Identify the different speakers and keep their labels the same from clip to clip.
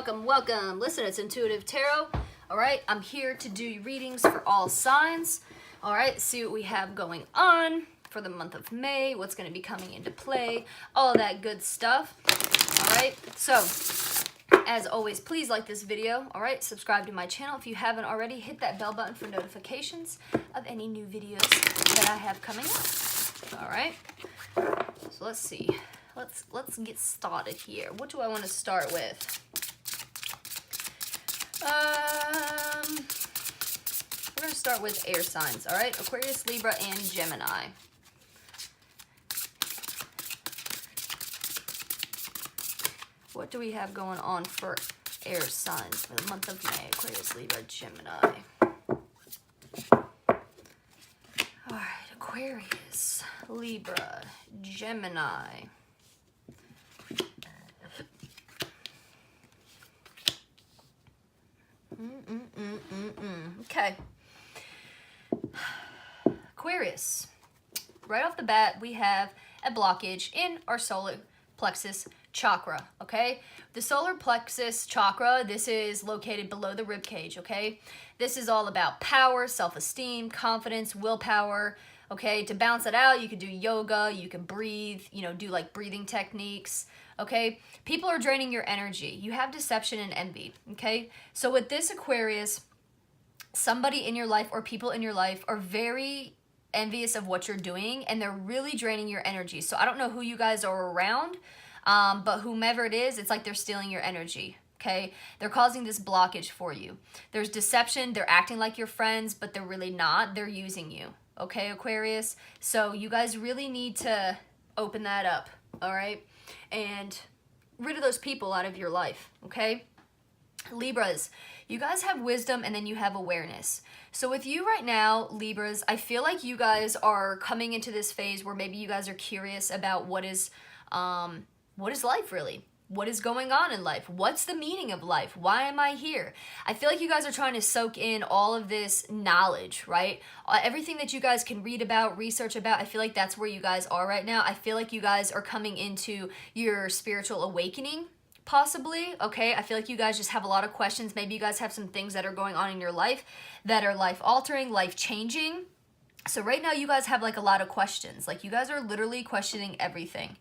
Speaker 1: welcome. Listen, it's Intuitive Tarot. All right, I'm here to do readings for all signs. All right, see what we have going on for the month of May, what's going to be coming into play, all that good stuff. All right, so as always, please like this video. All right, subscribe to my channel if you haven't already. Hit that bell button for notifications of any new videos that I have coming up. All right, so let's see. Let's get started here. What do I want to start with? We're going to start with air signs, all right? Aquarius, Libra, and Gemini. What do we have going on for air signs for the month of May? Aquarius, Libra, Gemini. All right, Aquarius, Libra, Gemini. Okay. Aquarius. Right off the bat, we have a blockage in our solar plexus chakra, okay? The solar plexus chakra, this is located below the rib cage, okay? This is all about power, self-esteem, confidence, willpower, okay? To balance it out, you could do yoga, you can breathe, you know, do like breathing techniques, okay? People are draining your energy. You have deception and envy, okay? So with this Aquarius, somebody in your life or people in your life are very envious of what you're doing, and they're really draining your energy. So I don't know who you guys are around, but whomever it is, it's like they're stealing your energy, okay? They're causing this blockage for you. There's deception. They're acting like you're friends, but they're really not. They're using you, okay, Aquarius? So you guys really need to open that up, all right? And rid of those people out of your life, okay? Libras, you guys have wisdom and then you have awareness. So with you right now, Libras, I feel like you guys are coming into this phase where maybe you guys are curious about what is life really? What is going on in life? What's the meaning of life? Why am I here? I feel like you guys are trying to soak in all of this knowledge, right? Everything that you guys can read about, research about, I feel like that's where you guys are right now. I feel like you guys are coming into your spiritual awakening, possibly, okay? I feel like you guys just have a lot of questions. Maybe you guys have some things that are going on in your life that are life-altering, life-changing. So right now you guys have like a lot of questions. Like you guys are literally questioning everything.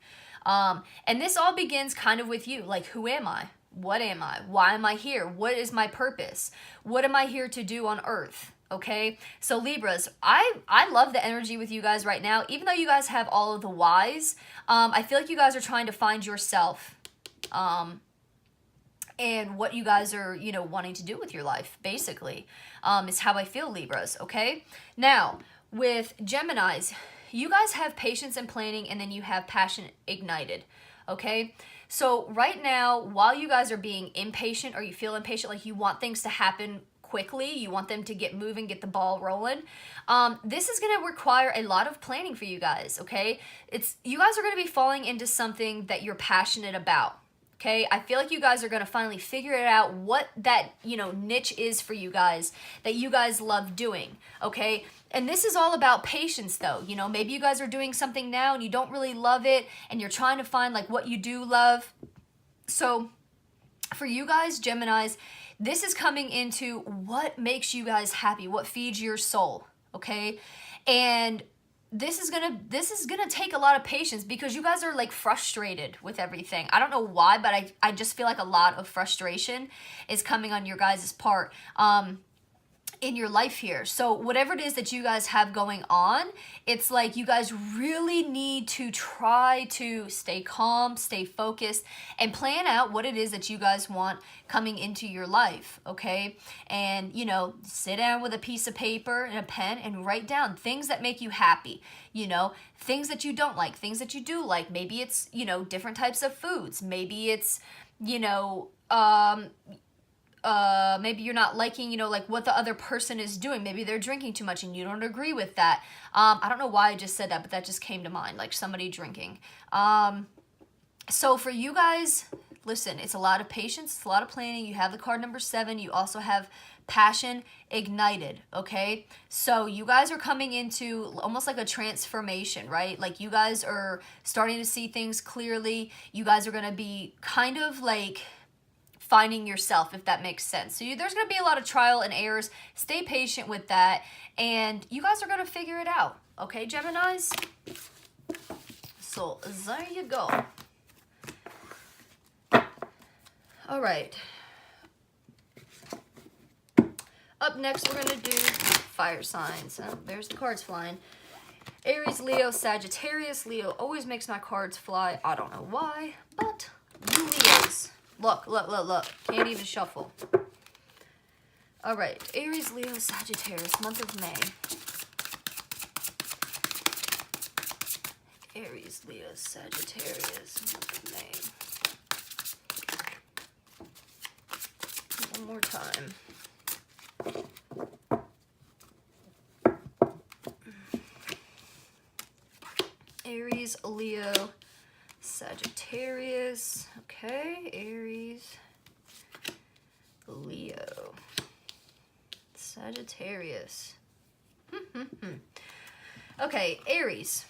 Speaker 1: And this all begins kind of with you. Like, who am I? What am I? Why am I here? What is my purpose? What am I here to do on earth? Okay, so Libras, I love the energy with you guys right now. Even though you guys have all of the whys, I feel like you guys are trying to find yourself. And what you guys are, you know, wanting to do with your life, basically, is how I feel, Libras, okay? Now, with Geminis, you guys have patience and planning, and then you have passion ignited, okay? So right now, while you guys are being impatient, or you feel impatient, like you want things to happen quickly, you want them to get moving, get the ball rolling, this is going to require a lot of planning for you guys, okay? You guys are going to be falling into something that you're passionate about. Okay, I feel like you guys are going to finally figure it out what that, you know, niche is for you guys that you guys love doing, okay? And this is all about patience though. You know, maybe you guys are doing something now and you don't really love it and you're trying to find like what you do love. So for you guys, Geminis, this is coming into what makes you guys happy, what feeds your soul, okay? And this is gonna take a lot of patience because you guys are like frustrated with everything. I don't know why, but I just feel like a lot of frustration is coming on your guys' part in your life here. So whatever it is that you guys have going on, it's like you guys really need to try to stay calm, stay focused, and plan out what it is that you guys want coming into your life, okay? And, you know, sit down with a piece of paper and a pen and write down things that make you happy, you know, things that you don't like, things that you do like. Maybe it's, you know, different types of foods. Maybe it's, you know, maybe you're not liking, you know, like what the other person is doing. Maybe they're drinking too much and you don't agree with that. I don't know why I just said that, but that just came to mind, like somebody drinking. So for you guys, listen, it's a lot of patience, it's a lot of planning. You have the card number 7. You also have passion ignited, okay? So you guys are coming into almost like a transformation, right? Like you guys are starting to see things clearly. You guys are going to be kind of like finding yourself, if that makes sense. So there's going to be a lot of trial and errors. Stay patient with that, and you guys are going to figure it out. Okay, Geminis? So there you go. All right. Up next, we're going to do fire signs. Oh, there's the cards flying. Aries, Leo, Sagittarius. Leo always makes my cards fly. I don't know why, but you Leos. Look, look, look, look. Can't even shuffle. All right. Aries, Leo, Sagittarius. Month of May. Aries, Leo, Sagittarius. Month of May. One more time. Aries, Leo, Sagittarius. Okay, Aries, Leo, Sagittarius. Okay, Aries.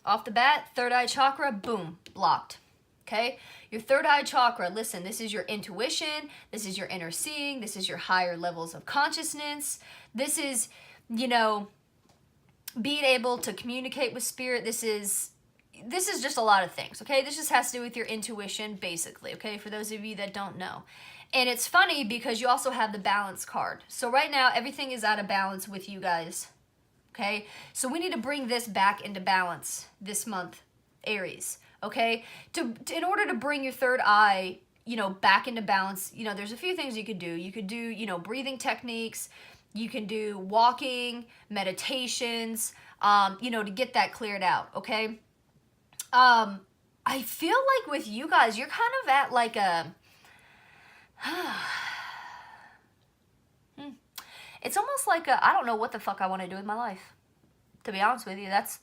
Speaker 1: Off the bat, third eye chakra, boom, blocked. Okay, your third eye chakra, listen, this is your intuition, this is your inner seeing, this is your higher levels of consciousness. This is, you know, being able to communicate with spirit. This is just a lot of things, okay? This just has to do with your intuition, basically, okay? For those of you that don't know. And it's funny because you also have the balance card. So right now, everything is out of balance with you guys, okay? So we need to bring this back into balance this month, Aries, okay? In order to bring your third eye, you know, back into balance, you know, there's a few things you could do. You could do, you know, breathing techniques. You can do walking, meditations, you know, to get that cleared out, okay? I feel like with you guys, you're kind of at like a... It's almost like a, I don't know what the fuck I want to do with my life. To be honest with you, that's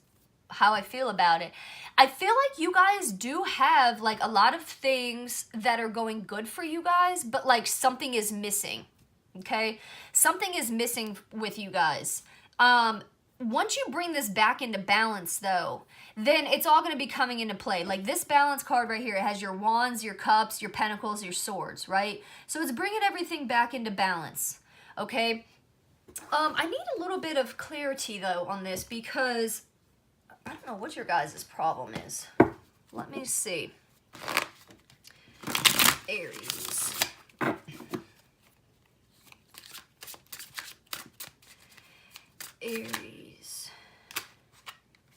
Speaker 1: how I feel about it. I feel like you guys do have like a lot of things that are going good for you guys, but like something is missing. Okay, something is missing with you guys. Once you bring this back into balance, though, then it's all going to be coming into play. Like this balance card right here, it has your wands, your cups, your pentacles, your swords, right? So it's bringing everything back into balance, okay? I need a little bit of clarity, though, on this because I don't know what your guys' problem is. Let me see. Aries. Aries.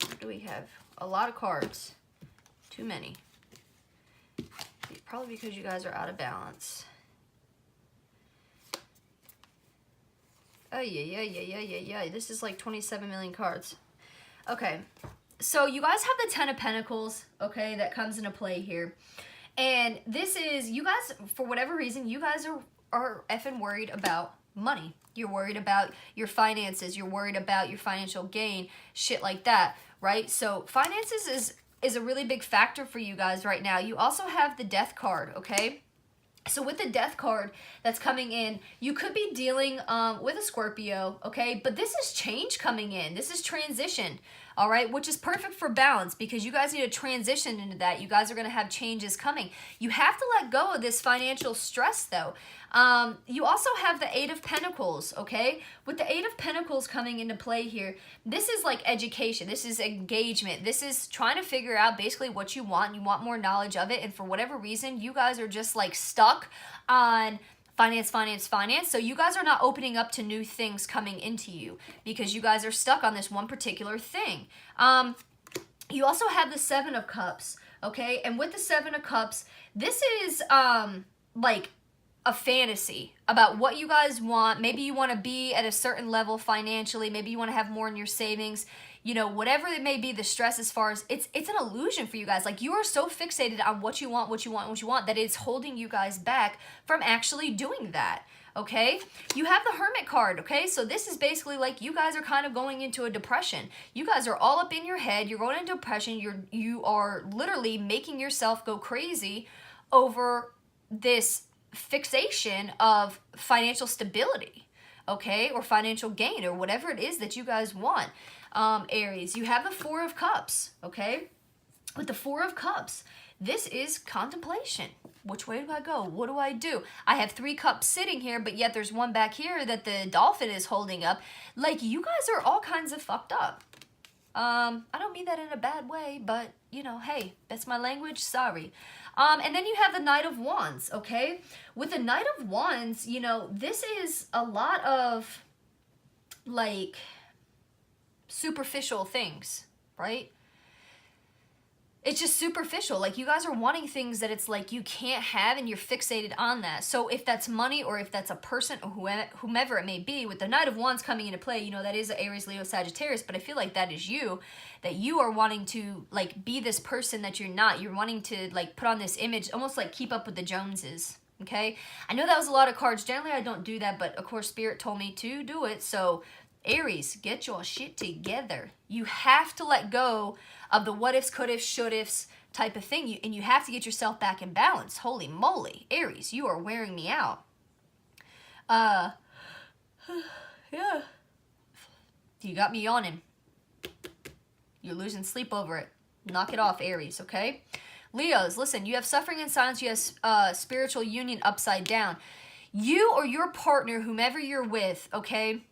Speaker 1: What do we have? A lot of cards. Too many. Probably because you guys are out of balance. Oh, yeah. This is like 27 million cards. Okay. So you guys have the 10 of Pentacles, okay, that comes into play here. And this is, you guys, for whatever reason, you guys are effing worried about money. You're worried about your finances. You're worried about your financial gain, shit like that, right? So finances is a really big factor for you guys right now. You also have the Death card, okay? So with the Death card that's coming in, you could be dealing with a Scorpio, okay? But this is change coming in. This is transition, all right? Which is perfect for balance because you guys need to transition into that. You guys are going to have changes coming. You have to let go of this financial stress, though. You also have the Eight of Pentacles, okay? With the Eight of Pentacles coming into play here, this is like education. This is engagement. This is trying to figure out basically what you want. You want more knowledge of it. And for whatever reason, you guys are just like stuck on finance. So you guys are not opening up to new things coming into you because you guys are stuck on this one particular thing. You also have the Seven of Cups, okay? And with the Seven of Cups, this is like a fantasy about what you guys want. Maybe you want to be at a certain level financially. Maybe you want to have more in your savings. You know, whatever it may be, the stress as far as it's an illusion for you guys. Like you are so fixated on what you want that it's holding you guys back from actually doing that. Okay, you have the Hermit card. Okay, so this is basically like you guys are kind of going into a depression. You guys are all up in your head. You're going into depression. You are literally making yourself go crazy over this fixation of financial stability, okay, or financial gain, or whatever it is that you guys want. Aries, you have the Four of Cups, okay? With the Four of Cups, this is contemplation. Which way do I go? What do I do? I have 3 cups sitting here, but yet there's one back here that the dolphin is holding up. Like, you guys are all kinds of fucked up. I don't mean that in a bad way, but, you know, hey, that's my language, sorry. And then you have the Knight of Wands, okay? With the Knight of Wands, you know, this is a lot of, like, superficial things, right? It's just superficial. Like, you guys are wanting things that it's like you can't have, and you're fixated on that. So if that's money, or if that's a person, or whomever it may be, with the Knight of Wands coming into play, you know, that is Aries, Leo, Sagittarius, but I feel like that is you, that you are wanting to, like, be this person that you're not. You're wanting to, like, put on this image, almost like keep up with the Joneses, okay? I know that was a lot of cards. Generally, I don't do that, but, of course, Spirit told me to do it, so Aries, get your shit together. You have to let go of the what ifs, could ifs, should ifs type of thing. And you have to get yourself back in balance. Holy moly. Aries, you are wearing me out. Yeah. You got me yawning. You're losing sleep over it. Knock it off, Aries, okay? Leos, listen, you have suffering in silence. You have spiritual union upside down. You or your partner, whomever you're with, okay?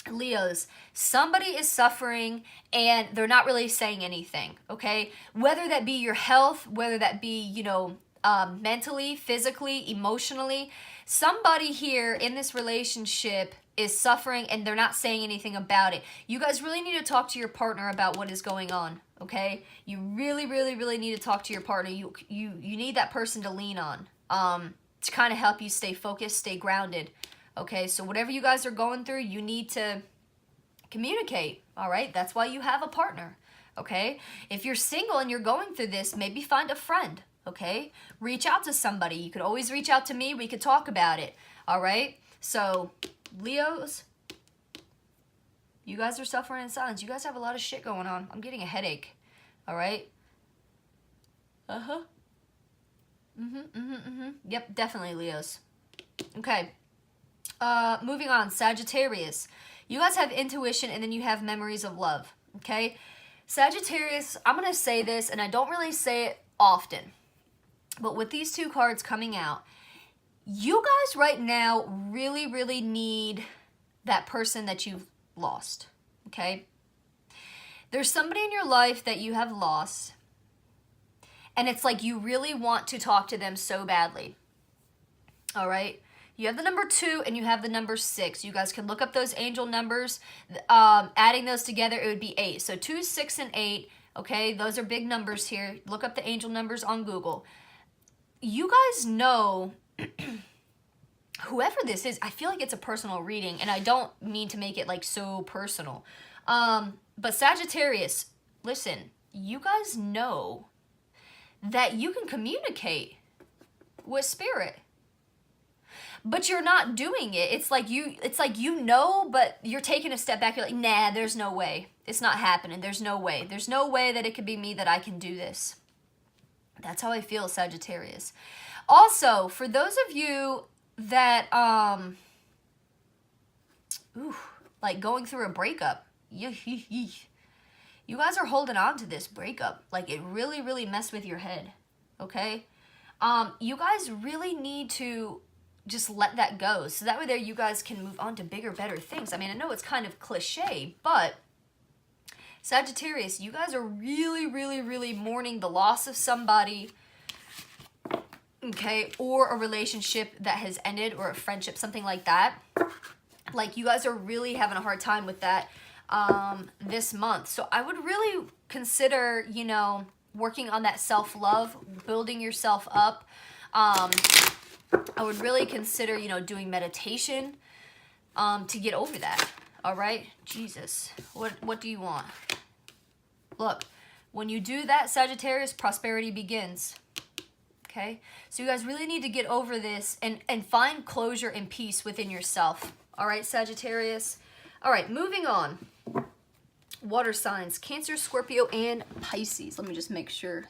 Speaker 1: Leos, somebody is suffering and they're not really saying anything, okay? Whether that be your health, whether that be, you know, mentally, physically, emotionally, somebody here in this relationship is suffering and they're not saying anything about it. You guys really need to talk to your partner about what is going on, okay? You really, really, really need to talk to your partner. You need that person to lean on to kind of help you stay focused, stay grounded. Okay, so whatever you guys are going through, you need to communicate, all right? That's why you have a partner, okay? If you're single and you're going through this, maybe find a friend, okay? Reach out to somebody. You could always reach out to me. We could talk about it, all right? So, Leos, you guys are suffering in silence. You guys have a lot of shit going on. I'm getting a headache, all right? Yep, definitely, Leos. Okay. Moving on, Sagittarius. You guys have intuition and then you have memories of love, okay? Sagittarius, I'm going to say this, and I don't really say it often, but with these 2 cards coming out, you guys right now really, really need that person that you've lost, okay? There's somebody in your life that you have lost, and it's like you really want to talk to them so badly, all right? You have the number 2 and you have the number 6. You guys can look up those angel numbers. Adding those together, it would be 8. So 2, 6, and 8, okay? Those are big numbers here. Look up the angel numbers on Google. You guys know, whoever this is, I feel like it's a personal reading, and I don't mean to make it like so personal. But Sagittarius, listen, you guys know that you can communicate with spirit. But you're not doing it. It's like you know, but you're taking a step back. You're like, nah, there's no way. It's not happening. There's no way. There's no way that it could be me, that I can do this. That's how I feel, Sagittarius. Also, for those of you that, like going through a breakup, you guys are holding on to this breakup. Like, it really, really messed with your head, okay? You guys really need to just let that go, so that way there you guys can move on to bigger, better things. I mean, I know it's kind of cliche, but Sagittarius, you guys are really, really, really mourning the loss of somebody, okay, or a relationship that has ended, or a friendship, something like that. Like, you guys are really having a hard time with that this month. So I would really consider, you know, working on that self-love, building yourself up. I would really consider, you know, doing meditation to get over that, all right? Jesus, what do you want? Look, when you do that, Sagittarius, prosperity begins, okay? So you guys really need to get over this and find closure and peace within yourself, all right, Sagittarius? All right, moving on. Water signs, Cancer, Scorpio, and Pisces. Let me just make sure.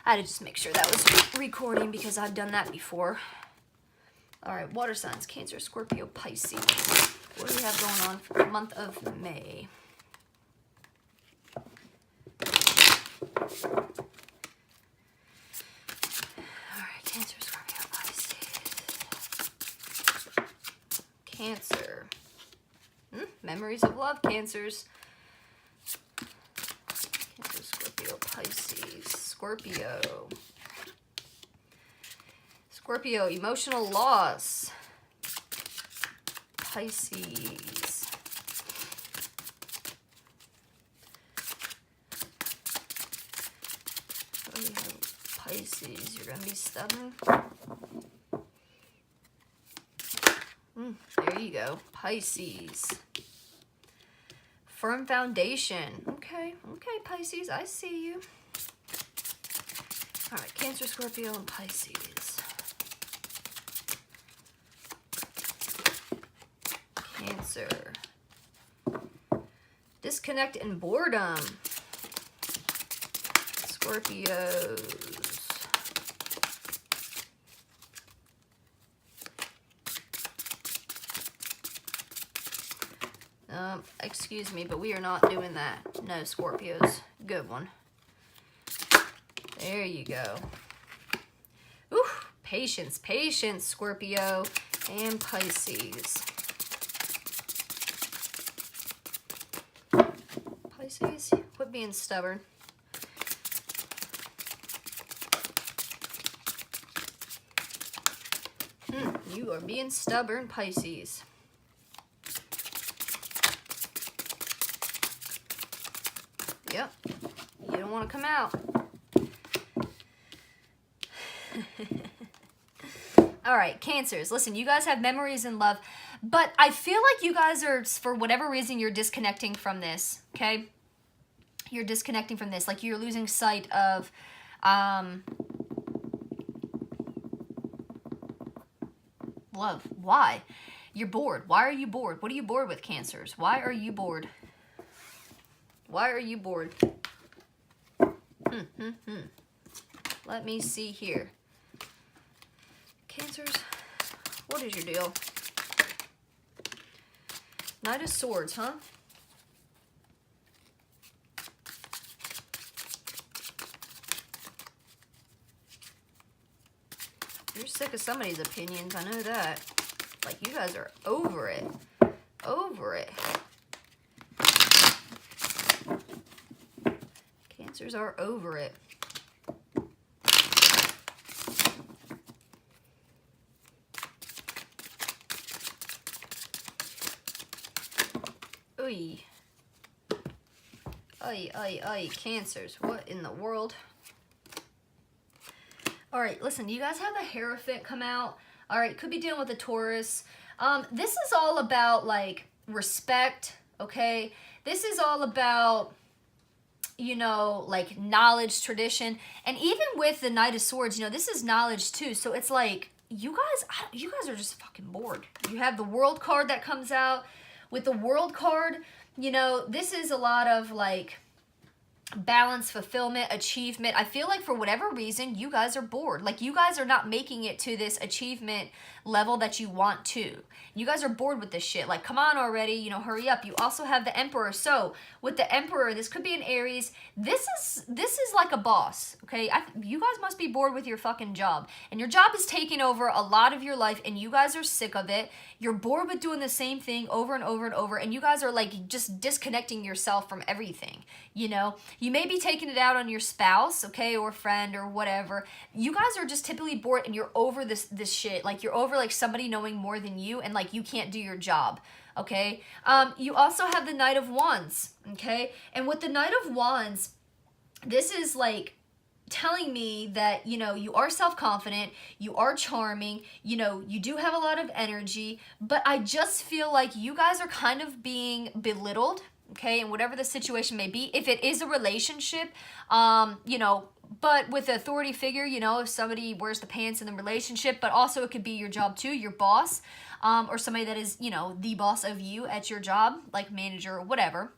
Speaker 1: I had to just make sure that was recording because I've done that before. All right, water signs, Cancer, Scorpio, Pisces. What do we have going on for the month of May? Cancer. Memories of love, Cancers. Cancer, Scorpio, Pisces. Scorpio. Scorpio, emotional loss. Pisces. What do we have? Pisces, you're going to be stubborn. There you go. Pisces. Firm foundation. Okay, Pisces, I see you. All right, Cancer, Scorpio, and Pisces. Cancer. Disconnect and boredom. Scorpios. Excuse me, but we are not doing that. No, Scorpios. Good one. There you go. Ooh, patience, Scorpio and Pisces. Pisces, quit being stubborn. You are being stubborn, Pisces. Yep. You don't want to come out. All right, Cancers. Listen, you guys have memories in love, but I feel like you guys are, for whatever reason, you're disconnecting from this, okay? You're disconnecting from this. Like, you're losing sight of, love. Why? You're bored. Why are you bored? What are you bored with, Cancers? Why are you bored? Why are you bored? Let me see here. Cancers, what is your deal? Knight of Swords, huh? You're sick of somebody's opinions, I know that. Like, you guys are over it. Over it. Cancers are over it. Oy. Oy, Cancers. What in the world? Alright, listen, you guys have the Hierophant come out. Alright, could be dealing with a Taurus. This is all about, like, respect, okay? This is all about, you know, like, knowledge, tradition. And even with the Knight of Swords, you know, this is knowledge, too. So it's like, you guys are just fucking bored. You have the World card that comes out. With the World card, you know, this is a lot of, like, balance, fulfillment, achievement. I feel like for whatever reason, you guys are bored. Like, you guys are not making it to this achievement level that you want to. You guys are bored with this shit. Like, come on already, you know, hurry up. You also have the Emperor. So, with the Emperor, this could be an Aries. This is like a boss, okay? You guys must be bored with your fucking job. And your job is taking over a lot of your life, and you guys are sick of it. You're bored with doing the same thing over and over and over, and you guys are, like, just disconnecting yourself from everything, you know? You may be taking it out on your spouse, okay, or friend or whatever. You guys are just typically bored, and you're over this shit. Like, you're over, like, somebody knowing more than you, and, like, you can't do your job, okay? You also have the Knight of Wands, okay? And with the Knight of Wands, this is, like, telling me that, you know, you are self-confident, you are charming, you know, you do have a lot of energy, but I just feel like you guys are kind of being belittled, okay, and whatever the situation may be. If it is a relationship, you know, but with an authority figure, you know, if somebody wears the pants in the relationship, but also it could be your job too, your boss, or somebody that is, you know, the boss of you at your job, like manager or whatever.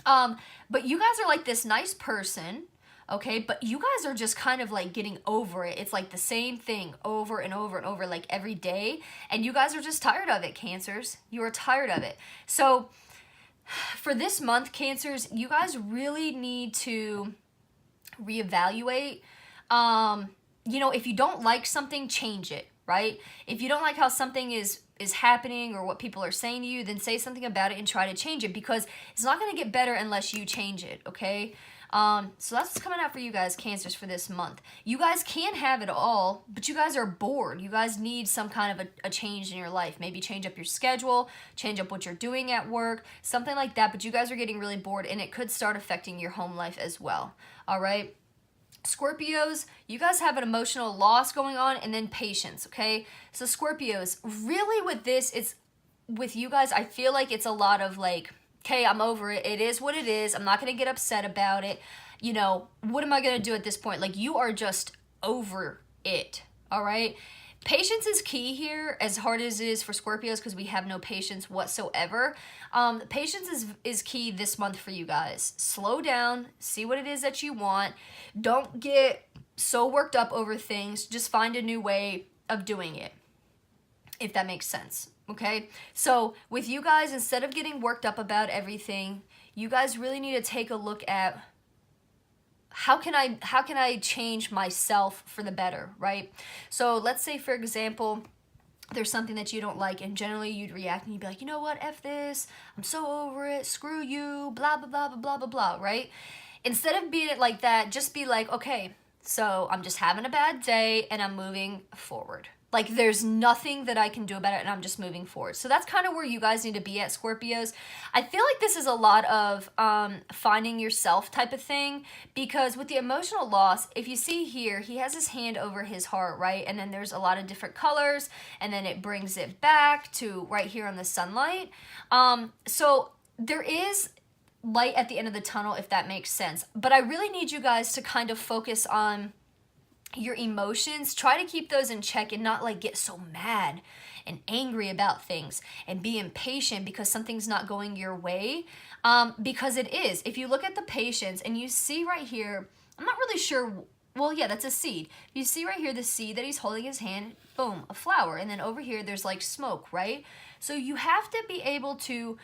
Speaker 1: But you guys are like this nice person, okay, but you guys are just kind of like getting over it. It's like the same thing over and over and over, like every day, and you guys are just tired of it, Cancers. You are tired of it. So for this month, Cancers, you guys really need to reevaluate. You know, if you don't like something, change it, right? If you don't like how something is is happening or what people are saying to you, then say something about it and try to change it, because it's not going to get better unless you change it, okay? So that's what's coming out for you guys, Cancers, for this month. You guys can have it all, but you guys are bored. You guys need some kind of a change in your life. Maybe change up your schedule, change up what you're doing at work, something like that. But you guys are getting really bored, and it could start affecting your home life as well, all right? Scorpios, you guys have an emotional loss going on, and then patience, okay? So Scorpios, really with this, it's with you guys, I feel like it's a lot of like, okay, I'm over it. It is what it is. I'm not going to get upset about it. You know, what am I going to do at this point? Like, you are just over it, all right? Patience is key here, as hard as it is for Scorpios, because we have no patience whatsoever. Patience is key this month for you guys. Slow down. See what it is that you want. Don't get so worked up over things. Just find a new way of doing it, if that makes sense. Okay, so with you guys, instead of getting worked up about everything, you guys really need to take a look at how can I change myself for the better, right? So let's say, for example, there's something that you don't like, and generally you'd react and you'd be like, you know what, F this, I'm so over it, screw you, blah, blah, blah, blah, blah, blah, blah, right? Instead of being it like that, just be like, okay, so I'm just having a bad day and I'm moving forward. Like, there's nothing that I can do about it, and I'm just moving forward. So that's kind of where you guys need to be at, Scorpios. I feel like this is a lot of finding yourself type of thing, because with the emotional loss, if you see here, he has his hand over his heart, right? And then there's a lot of different colors, and then it brings it back to right here on the sunlight. So there is light at the end of the tunnel, if that makes sense. But I really need you guys to kind of focus on your emotions. Try to keep those in check and not like get so mad and angry about things and be impatient because something's not going your way, because it is. If you look at the patience and you see right here, I'm not really sure, well, yeah, that's a seed. You see right here the seed that he's holding in his hand, boom, a flower, and then over here there's like smoke, right? So you have to be able to,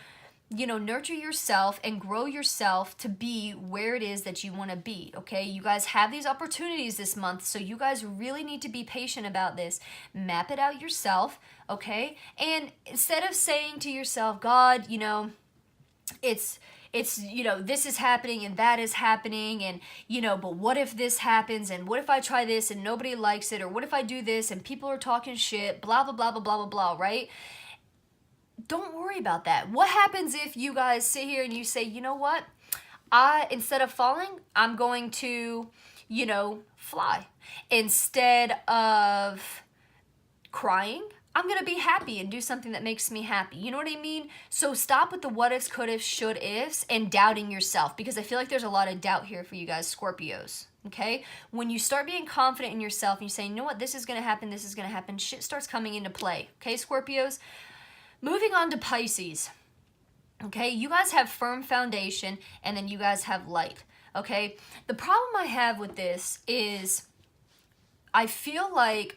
Speaker 1: you know, nurture yourself and grow yourself to be where it is that you want to be, okay? You guys have these opportunities this month, so you guys really need to be patient about this. Map it out yourself, okay? And instead of saying to yourself, God, you know, it's you know, this is happening and that is happening, and, you know, but what if this happens, and what if I try this and nobody likes it, or what if I do this and people are talking shit, blah, blah, blah, blah, blah, blah, blah, right? Don't worry about that. What happens if you guys sit here and you say, you know what? Instead of falling, I'm going to, you know, fly. Instead of crying, I'm going to be happy and do something that makes me happy. You know what I mean? So stop with the what ifs, could ifs, should ifs, and doubting yourself, because I feel like there's a lot of doubt here for you guys, Scorpios. Okay? When you start being confident in yourself and you say, you know what? This is going to happen. This is going to happen. Shit starts coming into play. Okay, Scorpios? Moving on to Pisces, okay? You guys have firm foundation, and then you guys have light, okay? The problem I have with this is I feel like,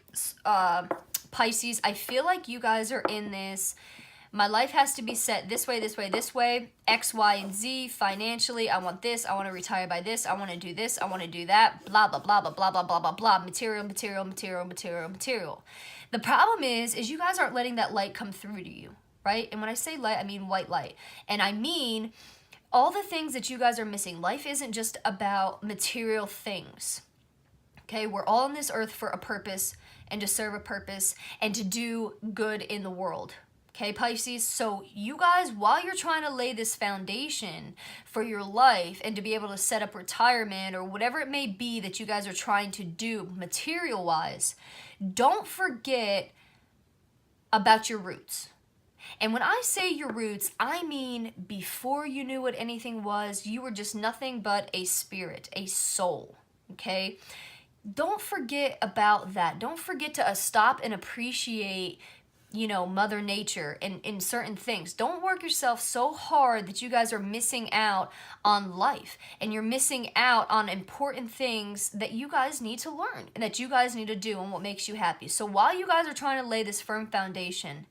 Speaker 1: Pisces, I feel like you guys are in this, my life has to be set this way, this way, this way, X, Y, and Z, financially, I want this, I want to retire by this, I want to do this, I want to do that, blah, blah, blah, blah, blah, blah, blah, blah, blah, material, material, material, material, material. The problem is you guys aren't letting that light come through to you, right? And when I say light, I mean white light. And I mean all the things that you guys are missing. Life isn't just about material things, okay? We're all on this earth for a purpose and to serve a purpose and to do good in the world, okay, Pisces? So you guys, while you're trying to lay this foundation for your life and to be able to set up retirement or whatever it may be that you guys are trying to do material-wise, don't forget about your roots. And when I say your roots, I mean before you knew what anything was, you were just nothing but a spirit, a soul, okay? Don't forget about that. Don't forget to stop and appreciate, you know, Mother Nature in certain things. Don't work yourself so hard that you guys are missing out on life and you're missing out on important things that you guys need to learn and that you guys need to do and what makes you happy. So while you guys are trying to lay this firm foundation,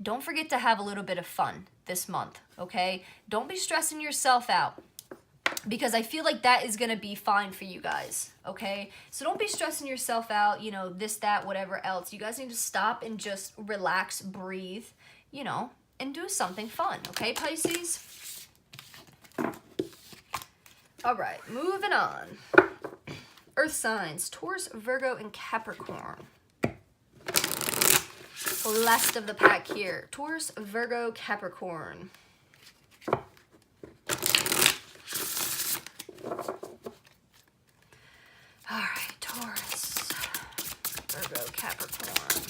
Speaker 1: don't forget to have a little bit of fun this month, okay? Don't be stressing yourself out. because I feel like that is going to be fine for you guys, okay? So don't be stressing yourself out, you know, this, that, whatever else. You guys need to stop and just relax, breathe, you know, and do something fun, okay, Pisces? All right, moving on. Earth signs, Taurus, Virgo, and Capricorn. Last of the pack here. Taurus, Virgo, Capricorn. All right, Taurus, Virgo, Capricorn.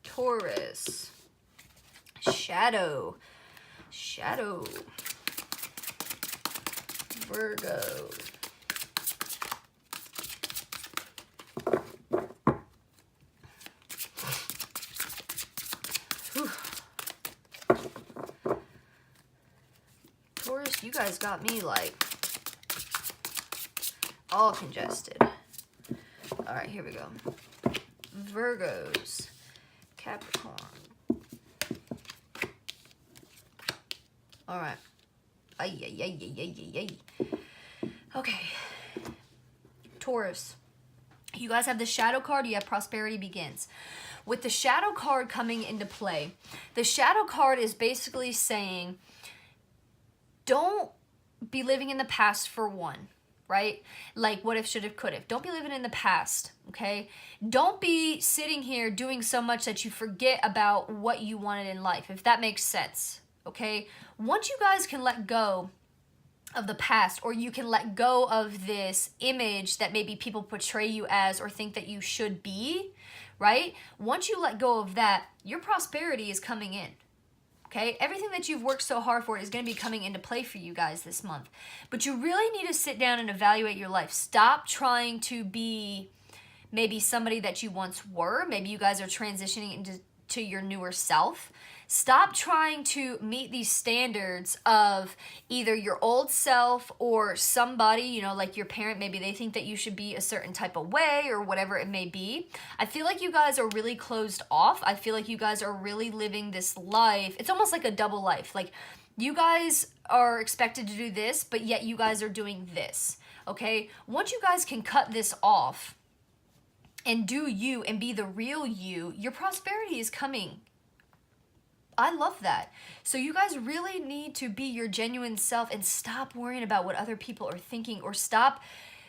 Speaker 1: Taurus, Shadow, Shadow, Virgo. Whew. Taurus, you guys got me like all congested. All right, here we go. Virgos, Capricorn. All right. Ay, ay, ay, ay, ay, ay, ay. Okay. Taurus, you guys have the Shadow card. You have Prosperity Begins. With the Shadow card coming into play, the Shadow card is basically saying, don't be living in the past for one, right? Like what if, should have, could have. Don't be living in the past, okay? Don't be sitting here doing so much that you forget about what you wanted in life, if that makes sense, okay? Once you guys can let go of the past, or you can let go of this image that maybe people portray you as or think that you should be, right? Once you let go of that, your prosperity is coming in. Okay, everything that you've worked so hard for is going to be coming into play for you guys this month. But you really need to sit down and evaluate your life. Stop trying to be maybe somebody that you once were. Maybe you guys are transitioning into your newer self. Stop trying to meet these standards of either your old self or somebody, you know, like your parent. Maybe they think that you should be a certain type of way or whatever it may be. I feel like you guys are really closed off. I feel like you guys are really living this life. It's almost like a double life. Like you guys are expected to do this, but yet you guys are doing this, okay? Once you guys can cut this off and do you and be the real you, your prosperity is coming. I love that. So you guys really need to be your genuine self and stop worrying about what other people are thinking, or stop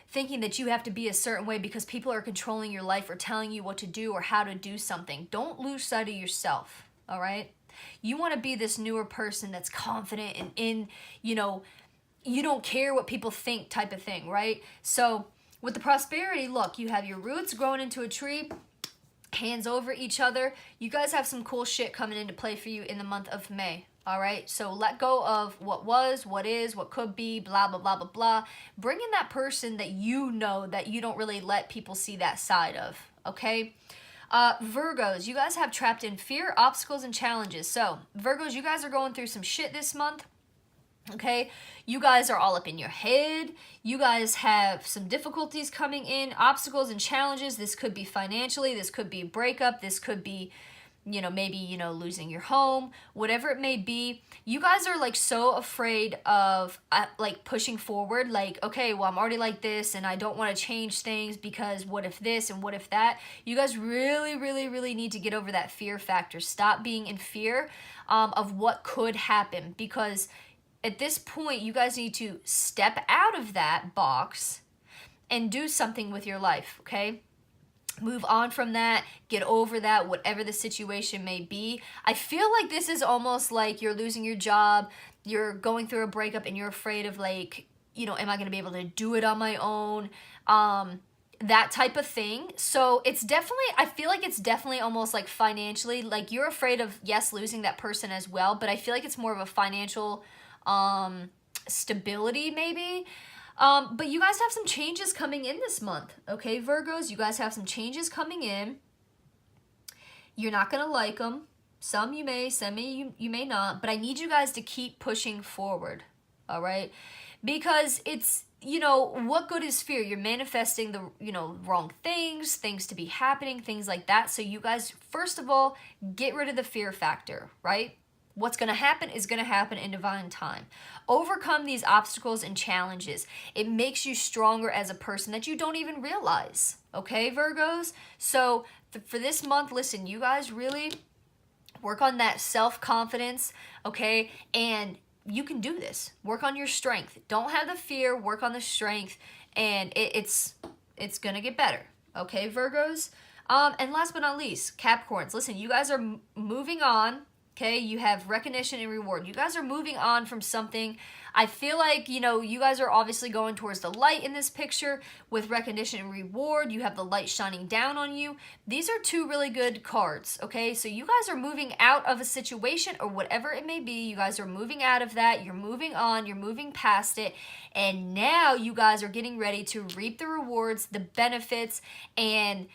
Speaker 1: thinking that you have to be a certain way because people are controlling your life or telling you what to do or how to do something. Don't lose sight of yourself, all right? You want to be this newer person that's confident and in, you know, you don't care what people think type of thing, right? So with the prosperity, look, you have your roots growing into a tree, hands over each other. You guys have some cool shit coming into play for you in the month of May. All right, so let go of what was, what is, what could be, blah, blah, blah, blah, blah. Bring in that person that you know that you don't really let people see that side of, okay? Virgos, you guys have trapped in fear, obstacles, and challenges. So, Virgos, you guys are going through some shit this month. Okay, you guys are all up in your head. You guys have some difficulties coming in, obstacles and challenges. This could be financially, this could be a breakup, this could be, you know, maybe, you know, losing your home, whatever it may be. You guys are like so afraid of like pushing forward, like, okay, well, I'm already like this and I don't want to change things because what if this and what if that? You guys really, really, really need to get over that fear factor. Stop being in fear of what could happen, because at this point, you guys need to step out of that box and do something with your life, okay? Move on from that, get over that, whatever the situation may be. I feel like this is almost like you're losing your job, you're going through a breakup, and you're afraid of like, you know, am I going to be able to do it on my own? That type of thing. So it's definitely, I feel like it's definitely almost like financially, like you're afraid of, yes, losing that person as well, but I feel like it's more of a financial stability maybe. But you guys have some changes coming in this month, okay, Virgos? You guys have some changes coming in. You're not going to like them. Some you may, some you may not, but I need you guys to keep pushing forward, all right? Because it's, you know, what good is fear? You're manifesting the, you know, wrong things to be happening, things like that. So you guys, first of all, get rid of the fear factor, right? What's going to happen is going to happen in divine time. Overcome these obstacles and challenges. It makes you stronger as a person that you don't even realize. Okay, Virgos? So for this month, listen, you guys really work on that self-confidence, okay? And you can do this. Work on your strength. Don't have the fear. Work on the strength. And it's going to get better. Okay, Virgos? And last but not least, Capricorns. Listen, you guys are moving on. Okay, you have recognition and reward. You guys are moving on from something. I feel like, you know, you guys are obviously going towards the light in this picture with recognition and reward. You have the light shining down on you. These are two really good cards, okay? So you guys are moving out of a situation or whatever it may be. You guys are moving out of that. You're moving on. You're moving past it. And now you guys are getting ready to reap the rewards, the benefits, and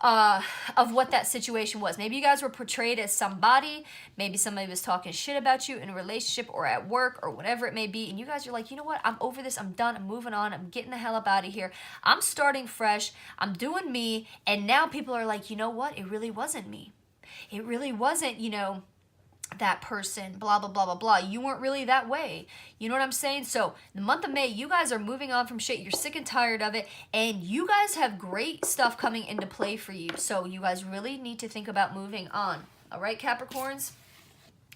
Speaker 1: of what that situation was. Maybe you guys were portrayed as somebody. Maybe somebody was talking shit about you in a relationship or at work or whatever it may be. And you guys are like, you know what? I'm over this. I'm done. I'm moving on. I'm getting the hell up out of here. I'm starting fresh. I'm doing me. And now people are like, you know what? It really wasn't me. It really wasn't, you know, that person, blah, blah, blah, blah, blah. You weren't really that way. You know what I'm saying? So the month of May, you guys are moving on from shit. You're sick and tired of it. And you guys have great stuff coming into play for you. So you guys really need to think about moving on. All right, Capricorns?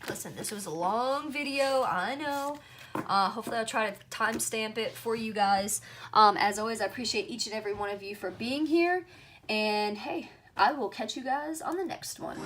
Speaker 1: Listen, this was a long video. I know. Hopefully I'll try to timestamp it for you guys. As always, I appreciate each and every one of you for being here. And hey, I will catch you guys on the next one.